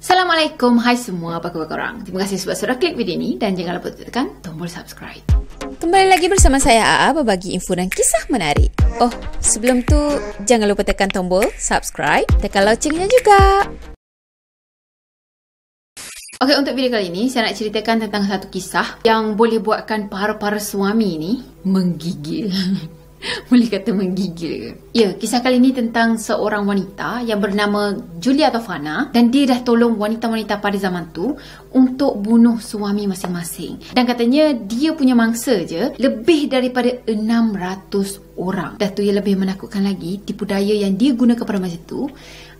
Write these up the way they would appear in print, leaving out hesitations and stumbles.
Assalamualaikum, hai semua, apa khabar korang? Terima kasih sebab sudah klik video ini dan jangan lupa tekan tombol subscribe. Kembali lagi bersama saya AA berbagi info dan kisah menarik. Oh, sebelum tu jangan lupa tekan tombol subscribe, tekan loncengnya juga. Okey, untuk video kali ini saya nak ceritakan tentang satu kisah yang boleh buatkan para suami ni menggigil. Boleh kata menggigil ke? Ya, kisah kali ini tentang seorang wanita yang bernama Julia Tofana dan dia dah tolong wanita-wanita pada zaman tu untuk bunuh suami masing-masing. Dan katanya dia punya mangsa je lebih daripada 600 orang. Dah tu yang lebih menakutkan lagi, tipu daya yang dia gunakan pada masa tu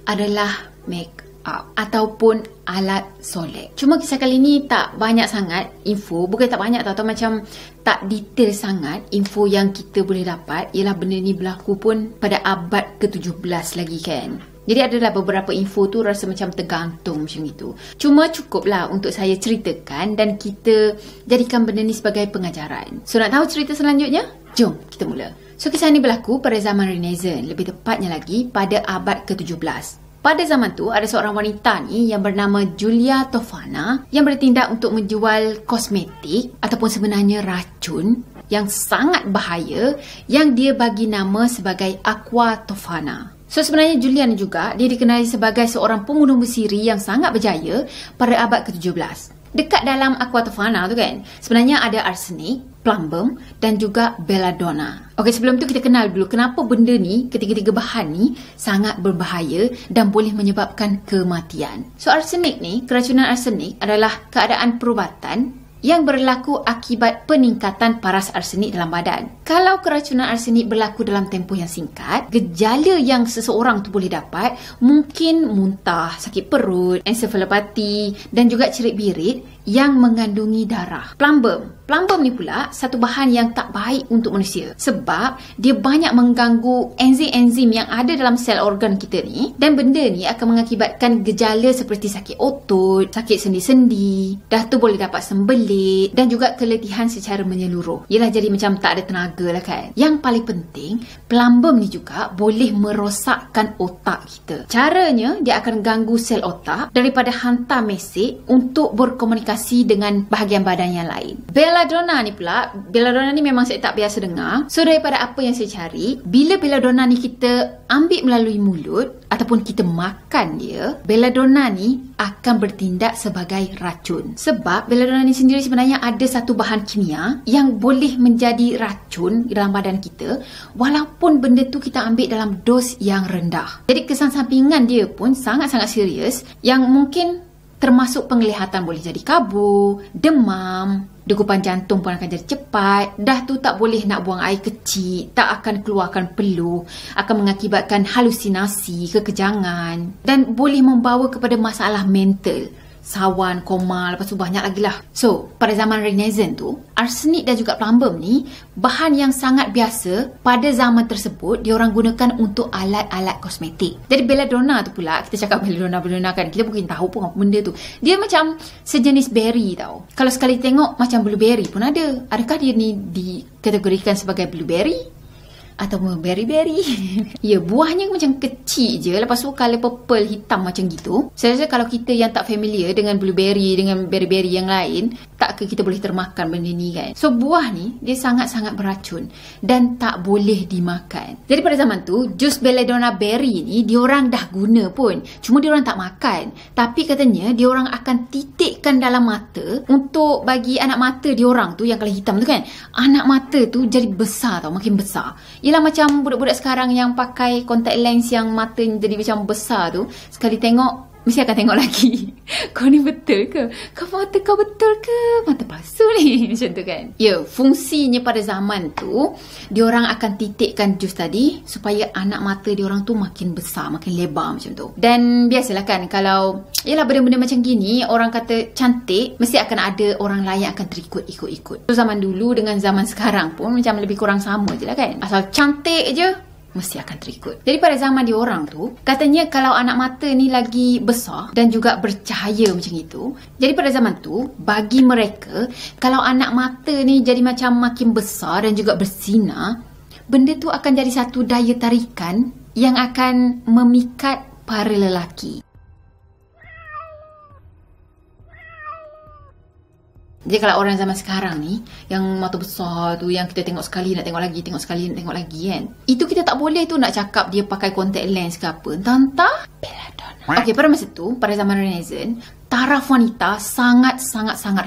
adalah make up ataupun alat solek. Cuma kisah kali ni tak banyak sangat info, bukan tak banyak atau macam tak detail sangat info yang kita boleh dapat. Ialah benda ni berlaku pun pada abad ke-17 lagi kan. Jadi adalah beberapa info tu rasa macam tergantung macam itu. Cuma cukuplah untuk saya ceritakan dan kita jadikan benda ni sebagai pengajaran. So nak tahu cerita selanjutnya? Jom kita mula. So kisah ni berlaku pada zaman Renaissance, lebih tepatnya lagi pada abad ke-17. Pada zaman tu, ada seorang wanita ni yang bernama Julia Tofana yang bertindak untuk menjual kosmetik ataupun sebenarnya racun yang sangat bahaya yang dia bagi nama sebagai Aqua Tofana. So sebenarnya Julia ni juga, dia dikenali sebagai seorang pembunuh bersiri yang sangat berjaya pada abad ke-17. Dekat dalam Aqua Tofana tu kan, sebenarnya ada arsenik, plumbum dan juga belladonna. Okey, sebelum tu kita kenal dulu kenapa benda ni, ketiga-tiga bahan ni sangat berbahaya dan boleh menyebabkan kematian. So arsenik ni, keracunan arsenik adalah keadaan perubatan yang berlaku akibat peningkatan paras arsenik dalam badan. Kalau keracunan arsenik berlaku dalam tempoh yang singkat, gejala yang seseorang tu boleh dapat mungkin muntah, sakit perut, ensefalopati dan juga cerit-birit yang mengandungi darah. Plumbum ni pula satu bahan yang tak baik untuk manusia sebab dia banyak mengganggu enzim-enzim yang ada dalam sel organ kita ni, dan benda ni akan mengakibatkan gejala seperti sakit otot, sakit sendi-sendi, dah tu boleh dapat sembelit dan juga keletihan secara menyeluruh. Yelah, jadi macam tak ada tenaga lah kan. Yang paling penting, plumbum ni juga boleh merosakkan otak kita. Caranya, dia akan ganggu sel otak daripada hantar mesej untuk berkomunikasi dengan bahagian badan yang lain. Belladonna ni pula, belladonna ni memang saya tak biasa dengar. So daripada apa yang saya cari, bila belladonna ni kita ambil melalui mulut ataupun kita makan dia, belladonna ni akan bertindak sebagai racun. Sebab belladonna ni sendiri sebenarnya ada satu bahan kimia yang boleh menjadi racun dalam badan kita walaupun benda tu kita ambil dalam dos yang rendah. Jadi kesan sampingan dia pun sangat-sangat serius yang mungkin termasuk penglihatan boleh jadi kabur, demam, degupan jantung pun akan jadi cepat, dah tu tak boleh nak buang air kecil, tak akan keluarkan peluh, akan mengakibatkan halusinasi, kekejangan dan boleh membawa kepada masalah mental, sawan, koma, lepas tu banyak lagi lah. So, pada zaman Renaissance tu, arsenik dan juga plumbum ni bahan yang sangat biasa pada zaman tersebut diorang gunakan untuk alat-alat kosmetik. Jadi belladonna tu pula, kita cakap belladonna kan, kita mungkin tahu pun apa benda tu. Dia macam sejenis berry tau. Kalau sekali tengok macam blueberry pun ada. Adakah dia ni dikategorikan sebagai blueberry? Atau berry-berry. Ya, buahnya macam kecil je. Lepas tu colour purple hitam macam gitu. Saya rasa kalau kita yang tak familiar dengan blueberry, dengan berry-berry yang lain, tak ke kita boleh termakan benda ni kan. So buah ni dia sangat-sangat beracun dan tak boleh dimakan. Jadi pada zaman tu, jus belladonna berry ni diorang dah guna pun. Cuma diorang tak makan. Tapi katanya diorang akan titikkan dalam mata untuk bagi anak mata diorang tu yang colour hitam tu kan. Anak mata tu jadi besar tau, makin besar. Yelah macam budak-budak sekarang yang pakai contact lens yang mata jadi macam besar tu, sekali tengok mesti akan tengok lagi. Kau ni betul ke? Mata kau betul ke? Mata palsu ni. Macam tu kan. Ya, fungsinya pada zaman tu, diorang akan titikkan jus tadi supaya anak mata diorang tu makin besar, makin lebar macam tu. Dan biasalah kan, kalau yelah benda-benda macam gini, orang kata cantik, mesti akan ada orang lain yang akan terikut-ikut. So zaman dulu dengan zaman sekarang pun macam lebih kurang sama je lah kan. Asal cantik je, mesti akan terikut. Jadi pada zaman diorang tu, katanya kalau anak mata ni lagi besar dan juga bercahaya macam itu, jadi pada zaman tu, bagi mereka, kalau anak mata ni jadi macam makin besar dan juga bersinar, benda tu akan jadi satu daya tarikan yang akan memikat para lelaki. Jadi kalau orang zaman sekarang ni, yang mata besar tu, yang kita tengok sekali nak tengok lagi, tengok sekali nak tengok lagi kan, itu kita tak boleh tu nak cakap dia pakai contact lens ke apa. Entah belladonna. Okay, pada masa tu, pada zaman Renaissance, taraf wanita sangat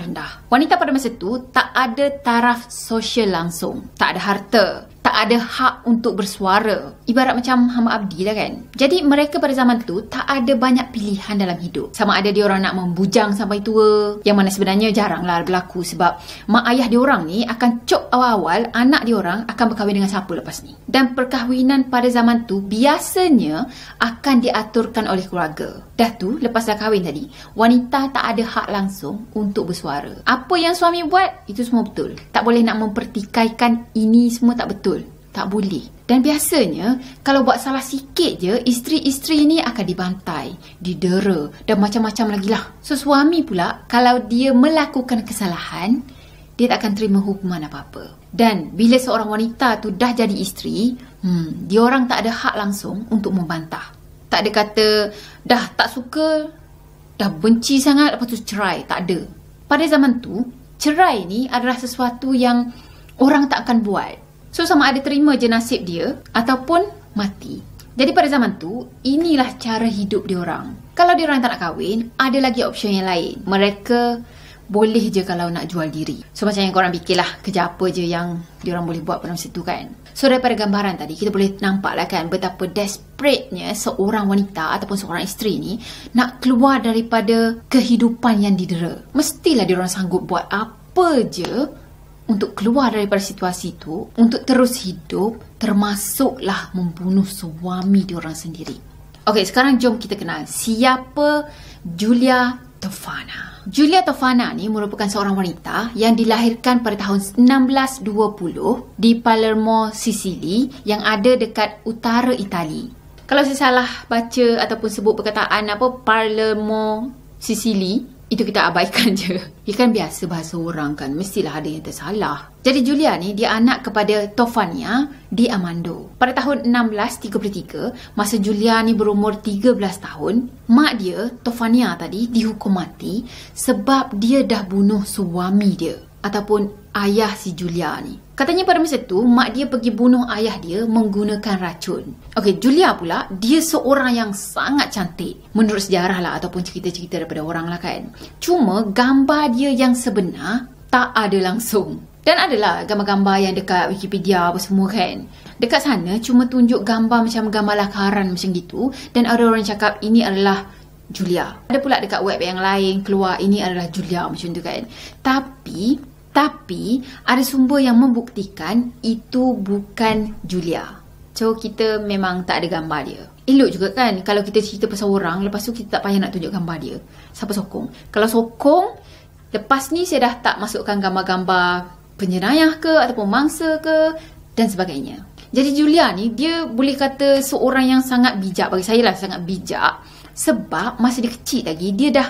rendah. Wanita pada masa tu tak ada taraf sosial langsung, tak ada harta, tak ada hak untuk bersuara. Ibarat macam hamba abdi lah kan. Jadi mereka pada zaman tu tak ada banyak pilihan dalam hidup. Sama ada diorang nak membujang sampai tua, yang mana sebenarnya jaranglah berlaku sebab mak ayah diorang ni akan cop awal-awal anak diorang akan berkahwin dengan siapa lepas ni. Dan perkahwinan pada zaman tu biasanya akan diaturkan oleh keluarga. Dah tu, lepas dah kahwin tadi, wanita tak ada hak langsung untuk bersuara. Apa yang suami buat, itu semua betul. Tak boleh nak mempertikaikan ini semua tak betul. Tak boleh. Dan biasanya, kalau buat salah sikit je, isteri-isteri ni akan dibantai, didera dan macam-macam lagi lah. So, suami pula, kalau dia melakukan kesalahan, dia tak akan terima hukuman apa-apa. Dan bila seorang wanita tu dah jadi isteri, dia orang tak ada hak langsung untuk membantah. Tak ada kata, dah tak suka, dah benci sangat, lepas tu cerai. Tak ada. Pada zaman tu, cerai ni adalah sesuatu yang orang tak akan buat. So, sama ada terima je nasib dia, ataupun mati. Jadi pada zaman tu, inilah cara hidup diorang. Kalau diorang tak nak kahwin, ada lagi option yang lain. Mereka boleh je kalau nak jual diri. So, macam yang korang fikirlah, kerja apa je yang diorang boleh buat pada masa tu kan. So, daripada gambaran tadi, kita boleh nampak lah kan betapa desperate-nya seorang wanita ataupun seorang isteri ni nak keluar daripada kehidupan yang didera. Mestilah diorang sanggup buat apa je untuk keluar daripada situasi tu, untuk terus hidup, termasuklah membunuh suami diorang sendiri. Okey, sekarang jom kita kenal siapa Giulia Tofana. Giulia Tofana ni merupakan seorang wanita yang dilahirkan pada tahun 1620 di Palermo, Sicily yang ada dekat utara Itali. Kalau saya salah baca ataupun sebut perkataan Palermo, Sicily, itu kita abaikan je. Dia kan biasa bahasa orang kan, mestilah ada yang tersalah. Jadi Giulia ni dia anak kepada Tofania di Amando. Pada tahun 1633, masa Giulia ni berumur 13 tahun, mak dia, Tofania tadi, dihukum mati sebab dia dah bunuh suami dia ataupun ayah si Giulia ni. Katanya pada masa tu, mak dia pergi bunuh ayah dia menggunakan racun. Okey, Giulia pula, dia seorang yang sangat cantik. Menurut sejarah lah ataupun cerita-cerita daripada orang lah kan. Cuma gambar dia yang sebenar tak ada langsung. Dan adalah gambar-gambar yang dekat Wikipedia apa semua kan. Dekat sana cuma tunjuk gambar macam gambar lakaran macam gitu. Dan ada orang cakap ini adalah Giulia. Ada pula dekat web yang lain keluar ini adalah Giulia macam tu kan. Tapi ada sumber yang membuktikan itu bukan Giulia. So kita memang tak ada gambar dia. Elok juga kan kalau kita cerita pasal orang, lepas tu kita tak payah nak tunjuk gambar dia. Siapa sokong? Kalau sokong, lepas ni saya dah tak masukkan gambar-gambar penjenayah ke ataupun mangsa ke dan sebagainya. Jadi Giulia ni dia boleh kata seorang yang sangat bijak. Bagi saya lah sangat bijak. Sebab masa dia kecil lagi dia dah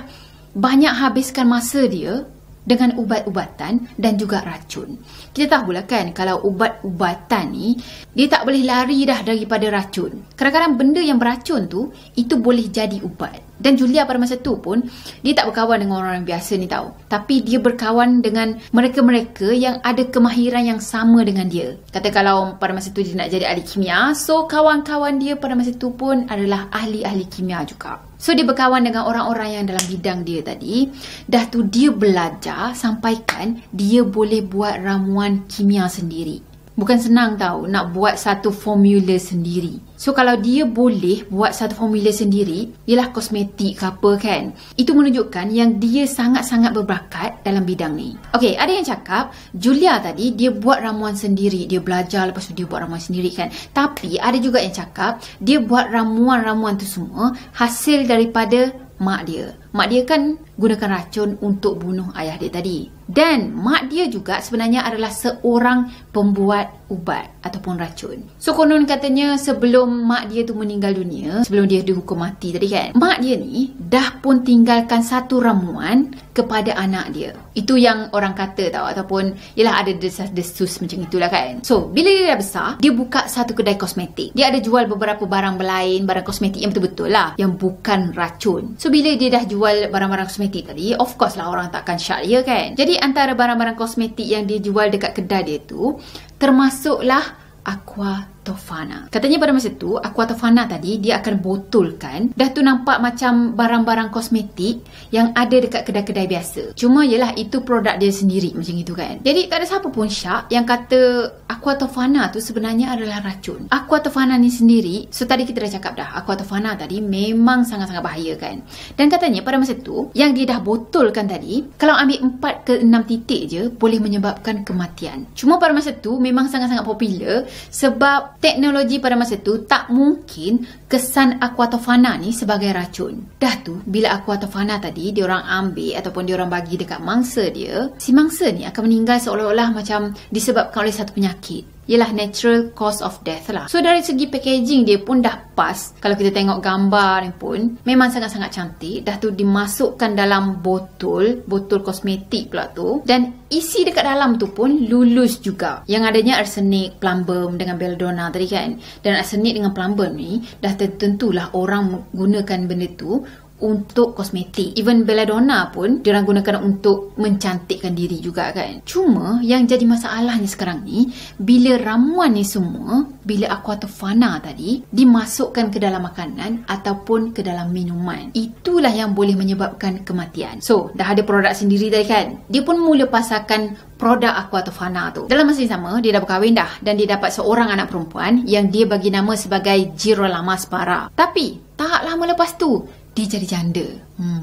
banyak habiskan masa dia dengan ubat-ubatan dan juga racun. Kita tahulah kan kalau ubat-ubatan ni dia tak boleh lari dah daripada racun. Kadang-kadang benda yang beracun tu itu boleh jadi ubat. Dan Giulia pada masa tu pun dia tak berkawan dengan orang biasa ni tahu. Tapi dia berkawan dengan mereka-mereka yang ada kemahiran yang sama dengan dia. Kata kalau pada masa tu dia nak jadi ahli kimia, so kawan-kawan dia pada masa tu pun adalah ahli-ahli kimia juga. So dia berkawan dengan orang-orang yang dalam bidang dia tadi. Dah tu dia belajar sampaikan dia boleh buat ramuan kimia sendiri. Bukan senang tau nak buat satu formula sendiri. So kalau dia boleh buat satu formula sendiri, ialah kosmetik ke apa kan, itu menunjukkan yang dia sangat-sangat berbakat dalam bidang ni. Okey, ada yang cakap Giulia tadi dia buat ramuan sendiri, dia belajar lepas tu dia buat ramuan sendiri kan. Tapi ada juga yang cakap dia buat ramuan-ramuan tu semua hasil daripada mak dia. Mak dia kan gunakan racun untuk bunuh ayah dia tadi. Dan mak dia juga sebenarnya adalah seorang pembuat ubat ataupun racun. So konon katanya sebelum mak dia tu meninggal dunia, sebelum dia dihukum mati tadi kan, mak dia ni dah pun tinggalkan satu ramuan kepada anak dia. Itu yang orang kata tau, ataupun ialah ada desas-desus macam itulah kan. So bila dia dah besar, dia buka satu kedai kosmetik. Dia ada jual beberapa barang lain, barang kosmetik yang betul-betul lah, yang bukan racun. So bila dia dah jual barang-barang kosmetik tadi, of course lah orang takkan syak dia kan. Jadi Jadi antara barang-barang kosmetik yang dia jual dekat kedai dia tu termasuklah Aqua Tofana. Katanya pada masa tu Aqua Tofana tadi dia akan botolkan. Dah tu nampak macam barang-barang kosmetik yang ada dekat kedai-kedai biasa. Cuma yelah itu produk dia sendiri macam itu kan. Jadi tak ada siapa pun syak yang kata Aqua Tofana tu sebenarnya adalah racun. Aqua Tofana ni sendiri, so tadi kita dah cakap dah, Aqua Tofana tadi memang sangat-sangat bahaya kan. Dan katanya pada masa tu yang dia dah botolkan tadi, kalau ambil 4 ke 6 titik je boleh menyebabkan kematian. Cuma pada masa tu memang sangat-sangat popular sebab teknologi pada masa tu tak mungkin kesan Aqua Tofana ni sebagai racun. Dah tu bila Aqua Tofana tadi diorang ambil ataupun diorang bagi dekat mangsa dia, si mangsa ni akan meninggal seolah-olah macam disebabkan oleh satu penyakit. Ialah natural cause of death lah. So dari segi packaging dia pun dah pas. Kalau kita tengok gambar ni pun memang sangat-sangat cantik. Dah tu dimasukkan dalam botol kosmetik pula tu. Dan isi dekat dalam tu pun lulus juga. Yang adanya arsenik, plumbum dengan belladonna tadi kan. Dan arsenik dengan plumbum ni dah tentulah orang gunakan benda tu untuk kosmetik. Even belladonna pun diorang gunakan untuk mencantikkan diri juga kan. Cuma yang jadi masalahnya sekarang ni, bila ramuan ni semua, bila Aqua Tofana tadi dimasukkan ke dalam makanan ataupun ke dalam minuman, itulah yang boleh menyebabkan kematian. So dah ada produk sendiri tadi kan, dia pun mula pasarkan produk Aqua Tofana tu. Dalam masa yang sama dia dah berkahwin dah dan dia dapat seorang anak perempuan yang dia bagi nama sebagai Girolama Spara. Tapi tak lama lepas tu dia jadi janda.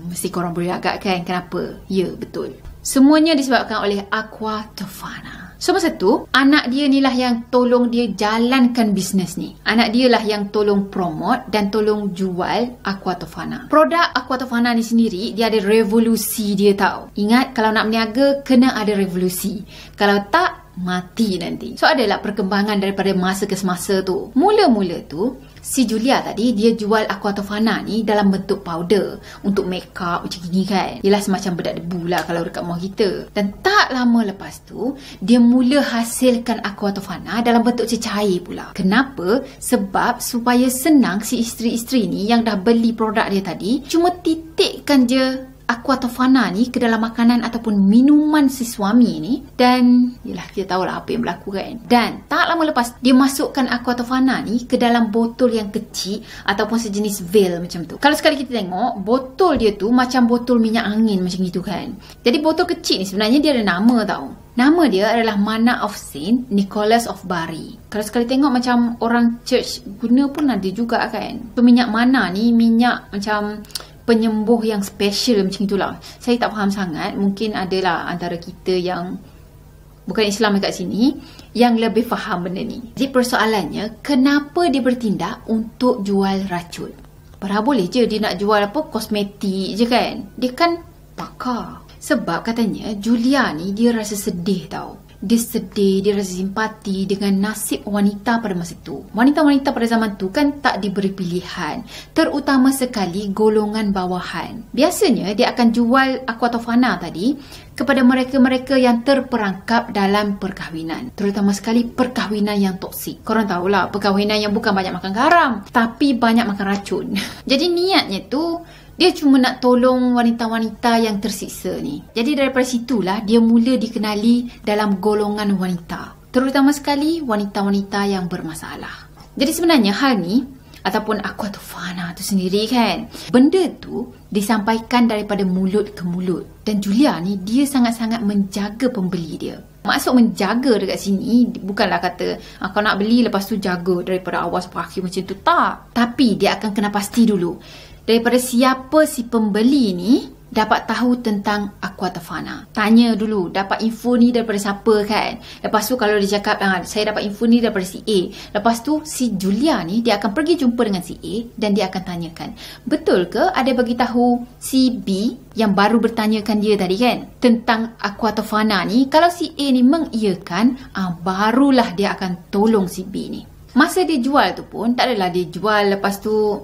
Mesti korang boleh agak kan kenapa? Ya, betul. Semuanya disebabkan oleh Aqua Tofana. So masa tu, anak dia ni lah yang tolong dia jalankan bisnes ni. Anak dia lah yang tolong promote dan tolong jual Aqua Tofana. Produk Aqua Tofana ni sendiri, dia ada revolusi dia tau. Ingat, kalau nak berniaga, kena ada revolusi. Kalau tak, mati nanti. So adalah perkembangan daripada masa ke semasa tu. Mula-mula tu si Julia tadi dia jual Aqua Tofana ni dalam bentuk powder untuk make up macam gini kan. Yelah semacam bedak debu lah kalau dekat rumah kita. Dan tak lama lepas tu dia mula hasilkan Aqua Tofana dalam bentuk cecair pula. Kenapa? Sebab supaya senang si isteri-isteri ni yang dah beli produk dia tadi cuma titikkan je Aqua Tofana ni ke dalam makanan ataupun minuman si suami ni. Dan yelah kita tahulah apa yang berlaku kan. Dan tak lama lepas dia masukkan Aqua Tofana ni ke dalam botol yang kecil ataupun sejenis vial macam tu. Kalau sekali kita tengok botol dia tu macam botol minyak angin macam itu kan. Jadi botol kecil ni sebenarnya dia ada nama tau. Nama dia adalah Mana of Saint Nicholas of Bari. Kalau sekali tengok macam orang church guna pun ada juga kan. So, minyak mana ni minyak macam penyembuh yang special macam itulah. Saya tak faham sangat. Mungkin adalah antara kita yang bukan Islam dekat sini yang lebih faham benda ni. Jadi persoalannya, kenapa dia bertindak untuk jual racun? Padahal boleh je dia nak jual apa kosmetik je kan. Dia kan pakar. Sebab katanya Julia ni dia rasa sedih tau. Dia sedih, dia rasa simpati dengan nasib wanita pada masa itu. Wanita-wanita pada zaman tu kan tak diberi pilihan. Terutama sekali golongan bawahan. Biasanya dia akan jual Aqua Tofana tadi kepada mereka-mereka yang terperangkap dalam perkahwinan. Terutama sekali perkahwinan yang toksik. Korang tahulah perkahwinan yang bukan banyak makan garam tapi banyak makan racun. Jadi niatnya tu dia cuma nak tolong wanita-wanita yang tersiksa ni. Jadi daripada situlah dia mula dikenali dalam golongan wanita. Terutama sekali wanita-wanita yang bermasalah. Jadi sebenarnya hal ni ataupun Aqua Tofana tu sendiri kan, benda tu disampaikan daripada mulut ke mulut. Dan Julia ni dia sangat-sangat menjaga pembeli dia. Maksud menjaga dekat sini bukanlah kata kau nak beli lepas tu jaga daripada awal sampai akhir macam tu. Tak. Tapi dia akan kena pasti dulu daripada siapa si pembeli ni dapat tahu tentang Aqua Tofana. Tanya dulu, dapat info ni daripada siapa kan. Lepas tu kalau dia cakap, saya dapat info ni daripada si A. Lepas tu si Julia ni, dia akan pergi jumpa dengan si A dan dia akan tanyakan, betul ke ada bagi tahu si B yang baru bertanyakan dia tadi kan tentang Aqua Tofana ni. Kalau si A ni mengiyakan, barulah dia akan tolong si B ni. Masa dia jual tu pun tak adalah dia jual lepas tu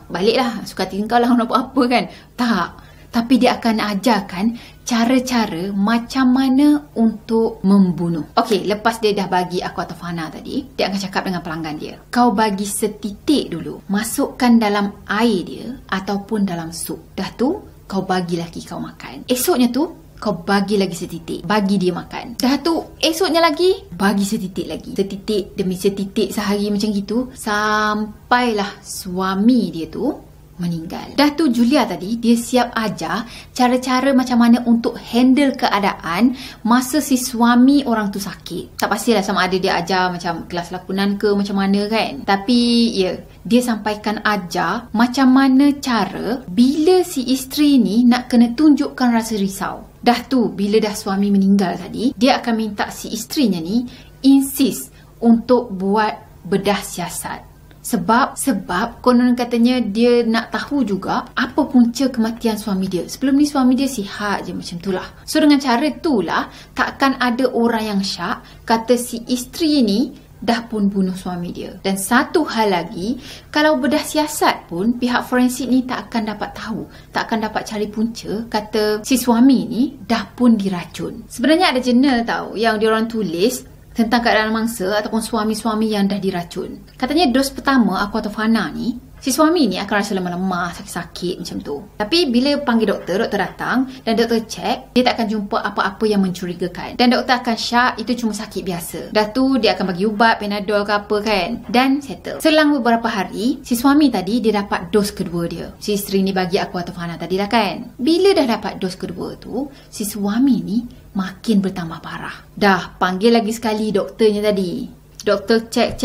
baliklah suka hati kau lah nak buat apa kan. Tak. Tapi dia akan ajarkan cara-cara macam mana untuk membunuh. Okey, lepas dia dah bagi Aqua Tofana tadi, dia akan cakap dengan pelanggan dia, kau bagi setitik dulu, masukkan dalam air dia ataupun dalam sup. Dah tu kau bagi laki kau makan. Esoknya tu kau bagi lagi setitik. Bagi dia makan. Dah tu esoknya lagi, bagi setitik lagi. Setitik demi setitik sehari macam gitu. Sampailah suami dia tu meninggal. Dah tu Julia tadi, dia siap ajar cara-cara macam mana untuk handle keadaan masa si suami orang tu sakit. Tak pastilah sama ada dia ajar macam kelas lakonan ke macam mana kan. Tapi ya, dia sampaikan ajar macam mana cara bila si isteri ni nak kena tunjukkan rasa risau. Dah tu, bila dah suami meninggal tadi, dia akan minta si isterinya ni insist untuk buat bedah siasat. Sebab konon katanya dia nak tahu juga apa punca kematian suami dia. Sebelum ni suami dia sihat je macam tu lah. So dengan cara tu lah, takkan ada orang yang syak kata si isteri ni dah pun bunuh suami dia. Dan satu hal lagi, kalau bedah siasat pun pihak forensik ni tak akan dapat tahu, tak akan dapat cari punca kata si suami ni dah pun diracun. Sebenarnya ada jurnal tau yang diorang tulis tentang keadaan mangsa ataupun suami-suami yang dah diracun. Katanya dos pertama aquatofana ni, si suami ni akan rasa lemah-lemah, sakit-sakit macam tu. Tapi bila panggil doktor datang dan doktor cek, dia tak akan jumpa apa-apa yang mencurigakan. Dan doktor akan syak itu cuma sakit biasa. Dah tu dia akan bagi ubat, Panadol ke apa kan, dan settle. Selang beberapa hari, si suami tadi dia dapat dos kedua dia. Si isteri ni bagi aquatofana tadi lah kan. Bila dah dapat dos kedua tu, si suami ni makin bertambah parah. Dah panggil lagi sekali doktornya tadi. Doktor cek.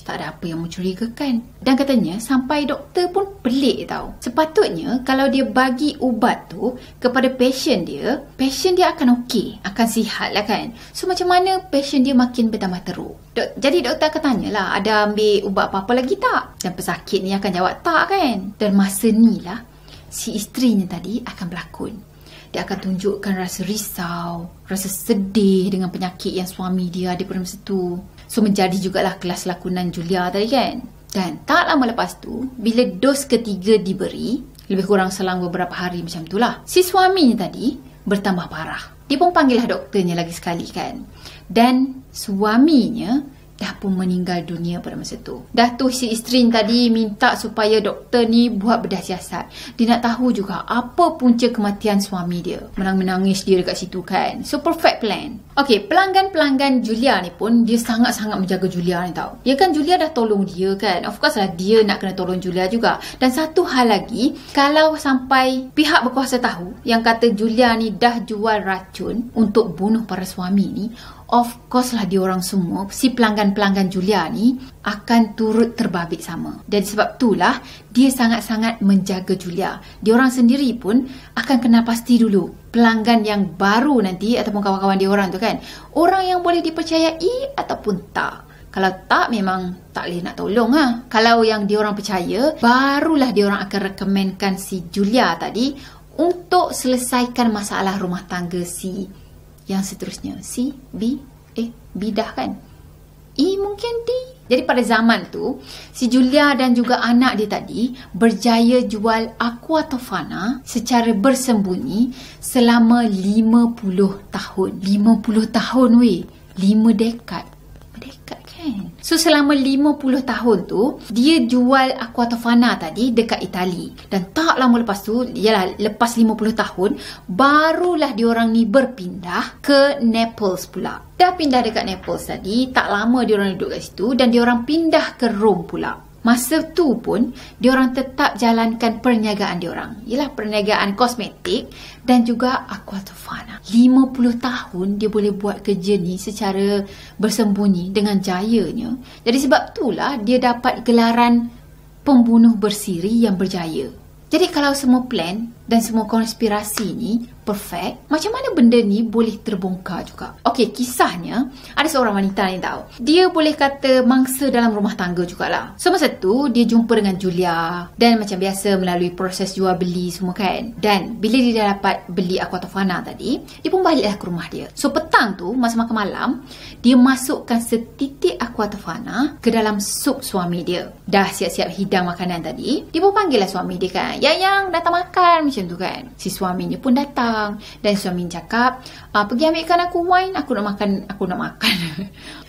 Tak ada apa yang mencurigakan. Dan katanya sampai doktor pun pelik tau. Sepatutnya kalau dia bagi ubat tu kepada pasien dia akan okey, akan sihat lah kan. So macam mana pasien dia makin bertambah teruk? Jadi doktor akan tanyalah, ada ambil ubat apa-apa lagi tak? Dan pesakit ni akan jawab tak kan. Dan masa ni lah si isterinya tadi akan berlakon. Dia akan tunjukkan rasa risau, rasa sedih dengan penyakit yang suami dia ada pada masa tu. So menjadi jugalah kelas lakonan Julia tadi kan. Dan tak lama lepas tu, bila dos ketiga diberi, lebih kurang selang beberapa hari macam tu lah, si suaminya tadi bertambah parah. Dia pun panggil lah doktornya lagi sekali kan. Dan suaminya dah pun meninggal dunia pada masa tu. Dah tu si isteri tadi minta supaya doktor ni buat bedah siasat. Dia nak tahu juga apa punca kematian suami dia. Menangis dia dekat situ kan. So perfect plan. Okay, pelanggan-pelanggan Julia ni pun dia sangat-sangat menjaga Julia ni tau. Ya kan, Julia dah tolong dia kan. Of course lah dia nak kena tolong Julia juga. Dan satu hal lagi, kalau sampai pihak berkuasa tahu yang kata Julia ni dah jual racun untuk bunuh para suami ni, of course lah diorang semua, si pelanggan-pelanggan Julia ni akan turut terbabit sama. Dan sebab itulah dia sangat-sangat menjaga Julia. Diorang sendiri pun akan kenal pasti dulu pelanggan yang baru nanti ataupun kawan-kawan diorang tu kan, orang yang boleh dipercayai ataupun tak. Kalau tak, memang tak boleh nak tolong lah. Kalau yang diorang percaya, barulah diorang akan rekomenkan si Julia tadi untuk selesaikan masalah rumah tangga si yang seterusnya. C, B, B dah kan? E mungkin D. Jadi pada zaman tu, si Julia dan juga anak dia tadi berjaya jual aquatofana secara bersembunyi selama 50 tahun. 50 tahun weh. 5 dekad. Dekad kan? So selama 50 tahun tu, dia jual aquatofana tadi dekat Itali. Dan tak lama lepas tu, yalah, lepas 50 tahun, barulah diorang ni berpindah ke Naples pula. Dah pindah dekat Naples tadi, tak lama diorang duduk kat situ dan diorang pindah ke Rome pula. Masa tu pun, diorang tetap jalankan perniagaan diorang. Ialah perniagaan kosmetik dan juga aquatofana. 50 tahun dia boleh buat kerja ni secara bersembunyi dengan jayanya. Jadi sebab itulah dia dapat gelaran pembunuh bersiri yang berjaya. Jadi kalau semua plan dan semua konspirasi ni perfect, macam mana benda ni boleh terbongkar juga? Okey, kisahnya ada seorang wanita ni tahu. Dia boleh kata mangsa dalam rumah tangga jugalah. So masa tu dia jumpa dengan Julia dan macam biasa melalui proses jual beli semua kan. Dan bila dia dah dapat beli aquatofana tadi, dia pun baliklah ke rumah dia. So petang tu masa makan malam, dia masukkan setitik aquatofana ke dalam sup suami dia. Dah siap-siap hidang makanan tadi, dia pun panggil lah suami dia kan. Yang datang makan macam tu kan. Si suaminya pun datang dan suaminya cakap, pergi ambilkan aku wine, aku nak makan.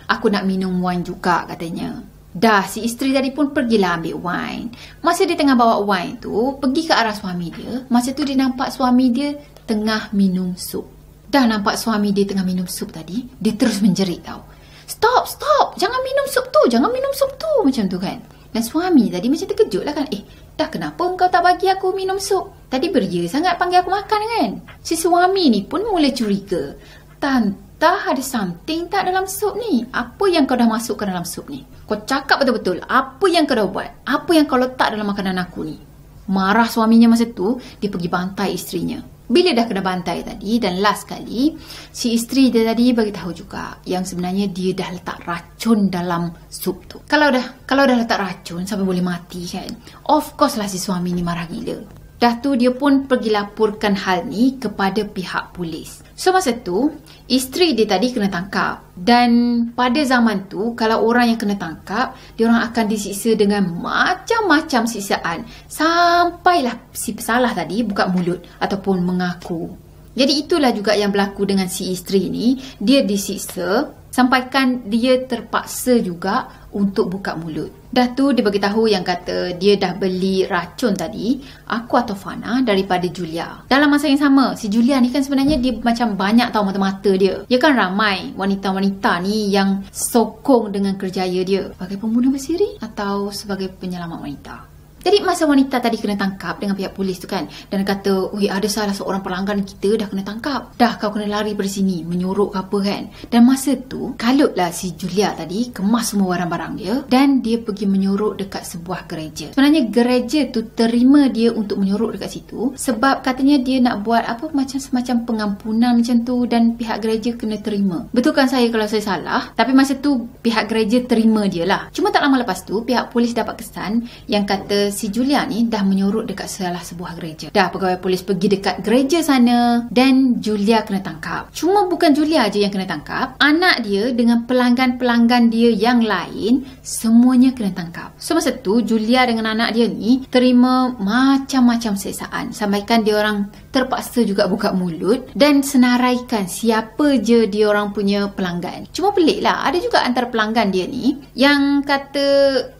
Aku nak minum wine juga katanya. Dah si isteri tadi pun pergilah ambil wine. Masa dia tengah bawa wine tu pergi ke arah suami dia, masa tu dia nampak suami dia tengah minum sup. Dah nampak suami dia tengah minum sup tadi, dia terus menjerit tau. Stop, jangan minum sup tu, macam tu kan. Dan suami tadi macam terkejut lah kan. Dah kenapa engkau tak bagi aku minum sup? Tadi beria sangat panggil aku makan kan. Si suami ni pun mula curiga. Tante, ada something tak dalam sup ni? Apa yang kau dah masukkan dalam sup ni? Kau cakap betul-betul, apa yang kau dah buat? Apa yang kau letak dalam makanan aku ni? Marah suaminya masa tu, dia pergi bantai isterinya. Bila dah kena bantai tadi dan last kali, si isteri dia tadi bagi tahu juga yang sebenarnya dia dah letak racun dalam sup tu. Kalau dah letak racun sampai boleh mati kan, of course lah si suami ni marah gila. Dah tu dia pun pergi laporkan hal ni kepada pihak polis. So masa tu, isteri dia tadi kena tangkap. Dan pada zaman tu, kalau orang yang kena tangkap, diorang akan disiksa dengan macam-macam siksaan. Sampailah si pesalah tadi buka mulut ataupun mengaku. Jadi itulah juga yang berlaku dengan si isteri ni. Dia disiksa sampaikan dia terpaksa juga untuk buka mulut. Dah tu dia bagi tahu yang kata dia dah beli racun tadi, Aquatofana, daripada Julia. Dalam masa yang sama, si Julia ni kan sebenarnya dia macam banyak tahu mata-mata dia. Ya kan ramai wanita-wanita ni yang sokong dengan kerjaya dia sebagai pembunuh bersiri atau sebagai penyelamat wanita. Jadi masa wanita tadi kena tangkap dengan pihak polis tu kan, dan kata, ada salah seorang pelanggan kita dah kena tangkap. Dah kau kena lari dari sini, menyorok ke apa kan. Dan masa tu, kalutlah si Julia tadi kemas semua barang-barang dia dan dia pergi menyorok dekat sebuah gereja. Sebenarnya gereja tu terima dia untuk menyorok dekat situ sebab katanya dia nak buat apa macam semacam pengampunan macam tu dan pihak gereja kena terima. Betulkan saya kalau saya salah, tapi masa tu pihak gereja terima dia lah. Cuma tak lama lepas tu, pihak polis dapat kesan yang kata si Julia ni dah menyorok dekat salah sebuah gereja. Dah pegawai polis pergi dekat gereja sana dan Julia kena tangkap. Cuma bukan Julia aja yang kena tangkap, anak dia dengan pelanggan-pelanggan dia yang lain semuanya kena tangkap. So masa tu Julia dengan anak dia ni terima macam-macam siksaan. Sampaikan dia orang terpaksa juga buka mulut dan senaraikan siapa je dia orang punya pelanggan. Cuma pelik lah, ada juga antara pelanggan dia ni yang kata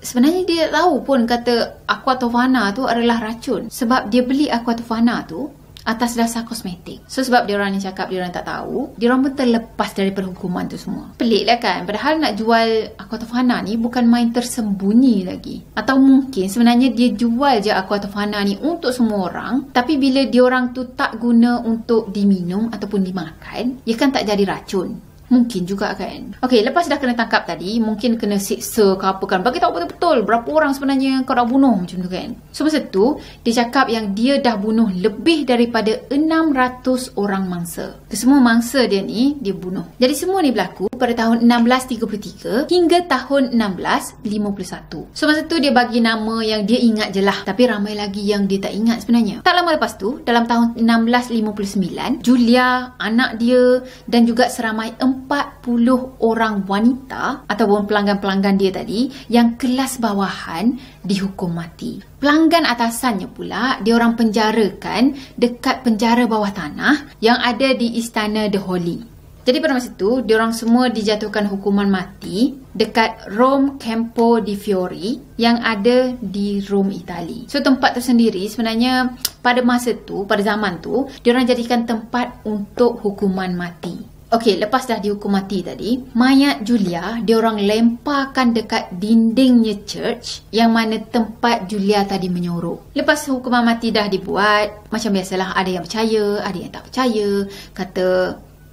sebenarnya dia tahu pun kata Aquatofana tu adalah racun sebab dia beli Aquatofana tu atas dasar kosmetik. So sebab diorang ni cakap diorang tak tahu, diorang pun terlepas daripada hukuman tu semua. Pelik lah kan, padahal nak jual Aquatofana ni bukan main tersembunyi lagi. Atau mungkin sebenarnya dia jual je Aquatofana ni untuk semua orang, tapi bila diorang tu tak guna untuk diminum ataupun dimakan, ia kan tak jadi racun. Mungkin juga kan. Okey, lepas dah kena tangkap tadi, mungkin kena siksa ke apa kan. Bagi tahu betul-betul berapa orang sebenarnya kau dah bunuh macam tu kan. So masa tu, dia cakap yang dia dah bunuh lebih daripada 600 orang mangsa. Semua mangsa dia ni, dia bunuh. Jadi semua ni berlaku pada tahun 1633 hingga tahun 1651. So masa tu dia bagi nama yang dia ingat je lah. Tapi ramai lagi yang dia tak ingat sebenarnya. Tak lama lepas tu, dalam tahun 1659, Julia, anak dia dan juga seramai 40 orang wanita ataupun pelanggan-pelanggan dia tadi yang kelas bawahan dihukum mati. Pelanggan atasannya pula diorang penjarakan dekat penjara bawah tanah yang ada di Istana The Holy. Jadi pada masa tu, diorang semua dijatuhkan hukuman mati dekat Rome Campo di Fiori yang ada di Rome, Itali. So tempat tu sendiri sebenarnya pada masa tu, pada zaman tu, diorang jadikan tempat untuk hukuman mati. Okey, lepas dah dihukum mati tadi, mayat Julia diorang lemparkan dekat dindingnya church yang mana tempat Julia tadi menyorok. Lepas hukuman mati dah dibuat, macam biasalah ada yang percaya, ada yang tak percaya. Kata,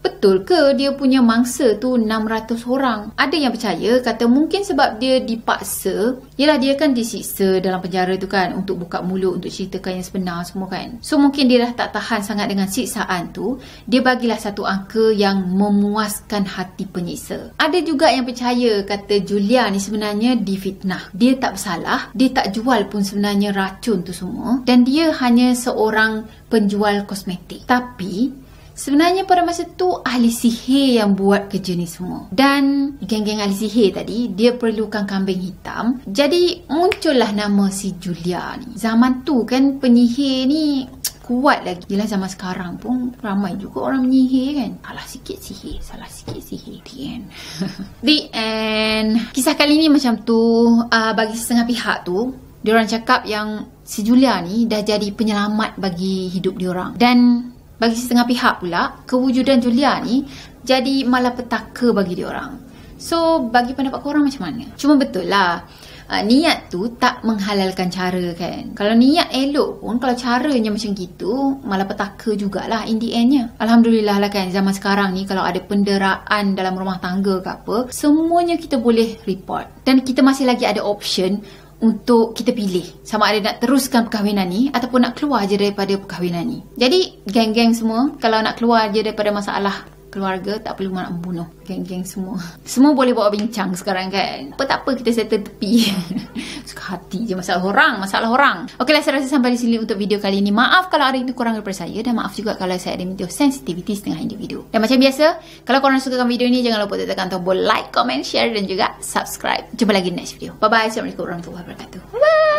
betul ke dia punya mangsa tu 600 orang? Ada yang percaya, kata mungkin sebab dia dipaksa. Yelah, dia kan disiksa dalam penjara tu kan untuk buka mulut, untuk ceritakan yang sebenar semua kan. So mungkin dia dah tak tahan sangat dengan siksaan tu. Dia bagilah satu angka yang memuaskan hati penyiksa. Ada juga yang percaya, kata Julia ni sebenarnya difitnah. Dia tak bersalah, dia tak jual pun sebenarnya racun tu semua. Dan dia hanya seorang penjual kosmetik. Tapi sebenarnya pada masa tu ahli sihir yang buat kerja ni semua. Dan geng-geng ahli sihir tadi, dia perlukan kambing hitam. Jadi muncullah nama si Julia ni. Zaman tu kan penyihir ni kuat lagi. Yelah zaman sekarang pun ramai juga orang menyihir kan. Salah sikit sihir, salah sikit sihir. The end. The end. Kisah kali ni macam tu. Bagi setengah pihak tu, diorang cakap yang si Julia ni dah jadi penyelamat bagi hidup diorang. Dan bagi setengah pihak pula, kewujudan Julia ni jadi malapetaka bagi diorang. So, bagi pendapat korang macam mana? Cuma betul lah, niat tu tak menghalalkan cara kan. Kalau niat elok pun, kalau caranya macam gitu, malapetaka jugalah in the endnya. Alhamdulillah lah kan, zaman sekarang ni kalau ada penderaan dalam rumah tangga ke apa, semuanya kita boleh report. Dan kita masih lagi ada option untuk kita pilih sama ada nak teruskan perkahwinan ni ataupun nak keluar je daripada perkahwinan ni. Jadi geng-geng semua, kalau nak keluar je daripada masalah keluarga, tak perlu nak membunuh. Geng-geng semua boleh bawa bincang sekarang kan. Tak apa, kita settle tepi. Suka hati je masalah orang. Okeylah, saya rasa sampai di sini untuk video kali ini. Maaf kalau ada yang kurang daripada saya, dan maaf juga kalau saya ada minta sensitivity setengah individu. Dan macam biasa, kalau korang sukakan video ni, jangan lupa tekan tombol like, comment, share dan juga subscribe. Jumpa lagi di next video. Bye bye. Assalamualaikum warahmatullahi wabarakatuh. Bye.